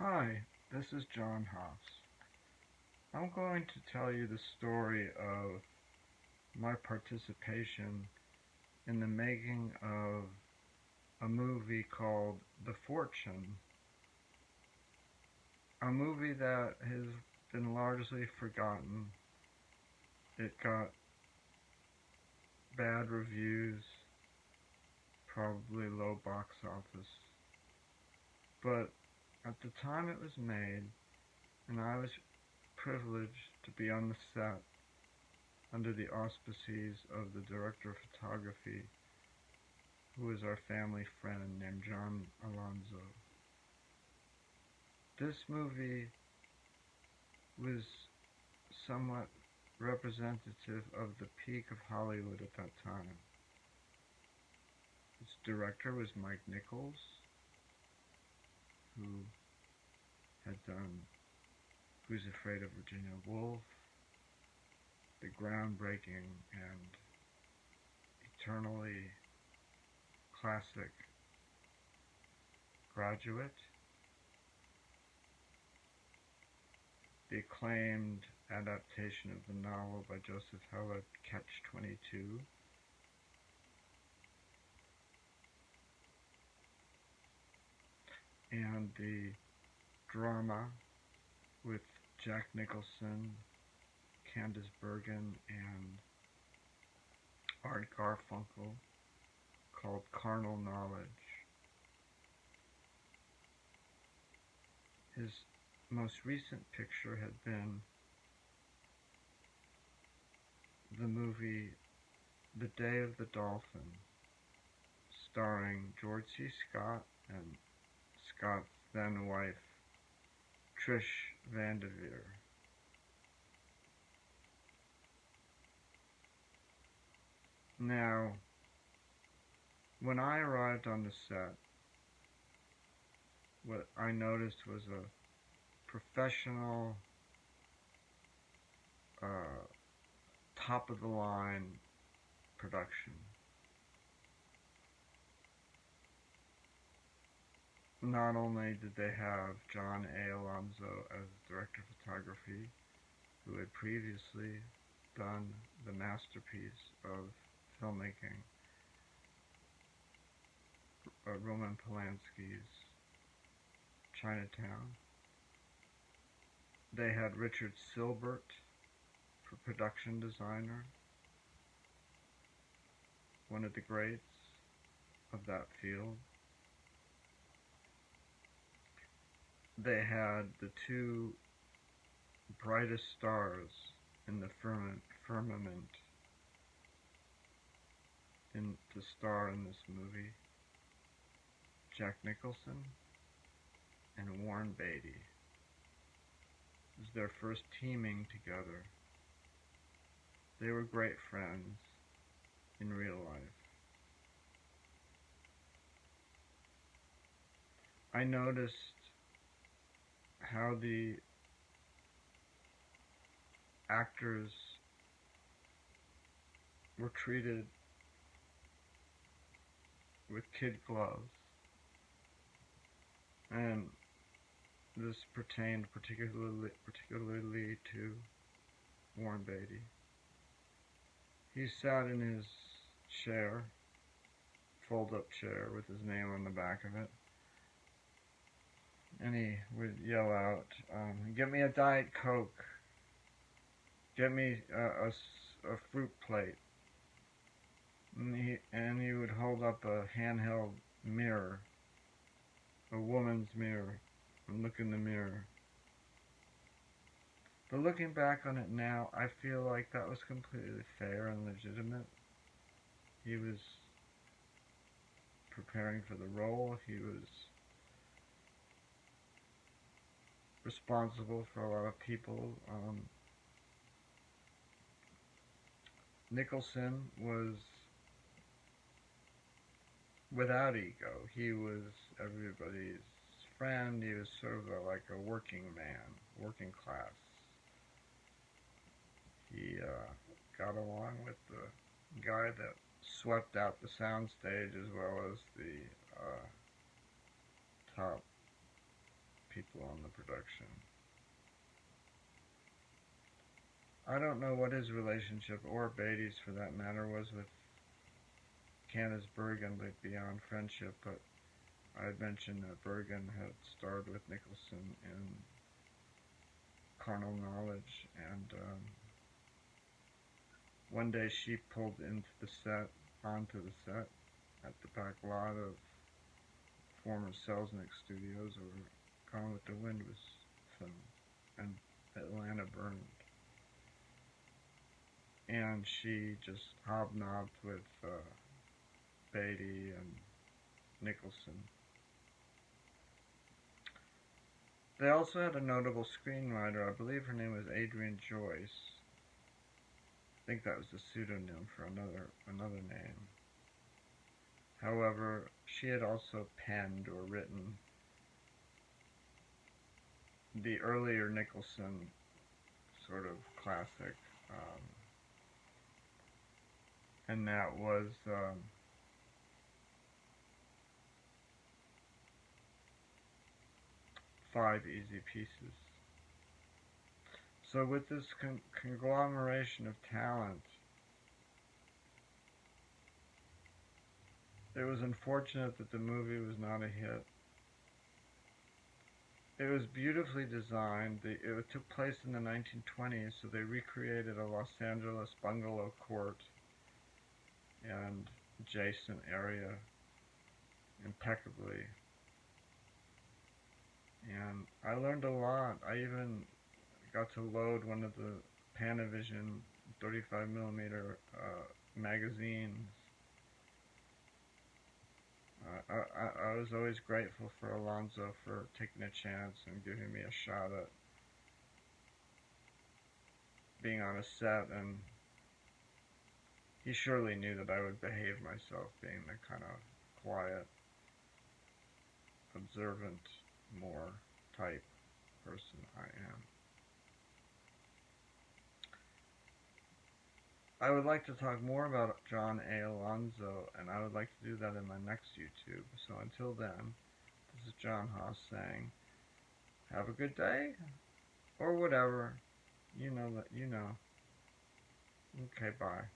Hi, this is John Haas. I'm going to tell you the story of my participation in the making of a movie called The Fortune, a movie that has been largely forgotten. It got bad reviews, probably low box office, but at the time it was made, and I was privileged to be on the set under the auspices of the director of photography, who is our family friend named John Alonzo. This movie was somewhat representative of the peak of Hollywood at that time. Its director was Mike Nichols, who had done Who's Afraid of Virginia Woolf, the groundbreaking and eternally classic Graduate, the acclaimed adaptation of the novel by Joseph Heller, Catch-22, and the drama with Jack Nicholson, Candice Bergen, and Art Garfunkel called Carnal Knowledge. His most recent picture had been the movie The Day of the Dolphin, starring George C. Scott and Scott's then wife, Trish Vanderveer. Now, when I arrived on the set, what I noticed was a professional, top-of-the-line production. Not only did they have John A. Alonzo as director of photography, who had previously done the masterpiece of filmmaking, Roman Polanski's Chinatown. They had Richard Silbert for production designer, one of the greats of that field. They had the two brightest stars in the firmament to star in this movie, Jack Nicholson and Warren Beatty. It was their first teaming together. They were great friends in real life. I noticed how the actors were treated with kid gloves, and this pertained particularly to Warren Beatty. He sat in his chair, fold-up chair with his name on the back of it, and he would yell out, "Get me a Diet Coke, get me a fruit plate," and he would hold up a handheld mirror, a woman's mirror, and look in the mirror. But looking back on it now, I feel like that was completely fair and legitimate. He was preparing for the role. He was responsible for a lot of people. Nicholson was without ego. He was everybody's friend. He was sort of like a working man, working class. He got along with the guy that swept out the soundstage as well as the top people on the production. I don't know what his relationship, or Beatty's for that matter, was with Candace Bergen, like beyond friendship, but I had mentioned that Bergen had starred with Nicholson in Carnal Knowledge, and one day she pulled onto the set at the back lot of former Selznick Studios where Gone with the Wind was filmed, and Atlanta burned. And she just hobnobbed with Beatty and Nicholson. They also had a notable screenwriter. I believe her name was Adrienne Joyce. I think that was a pseudonym for another name. However, she had also penned or written the earlier Nicholson sort of classic, and that was Five Easy Pieces. So with this conglomeration of talent, it was unfortunate that the movie was not a hit. It was beautifully designed. It took place in the 1920s, so they recreated a Los Angeles bungalow court and adjacent area impeccably. And I learned a lot. I even got to load one of the Panavision 35mm magazines. I was always grateful for Alonzo for taking a chance and giving me a shot at being on a set, and he surely knew that I would behave myself, being the kind of quiet, observant, more type person I am. I would like to talk more about John A. Alonzo, and I would like to do that in my next YouTube. So until then, this is John Haas saying, have a good day, or whatever. You know that, you know. Okay, bye.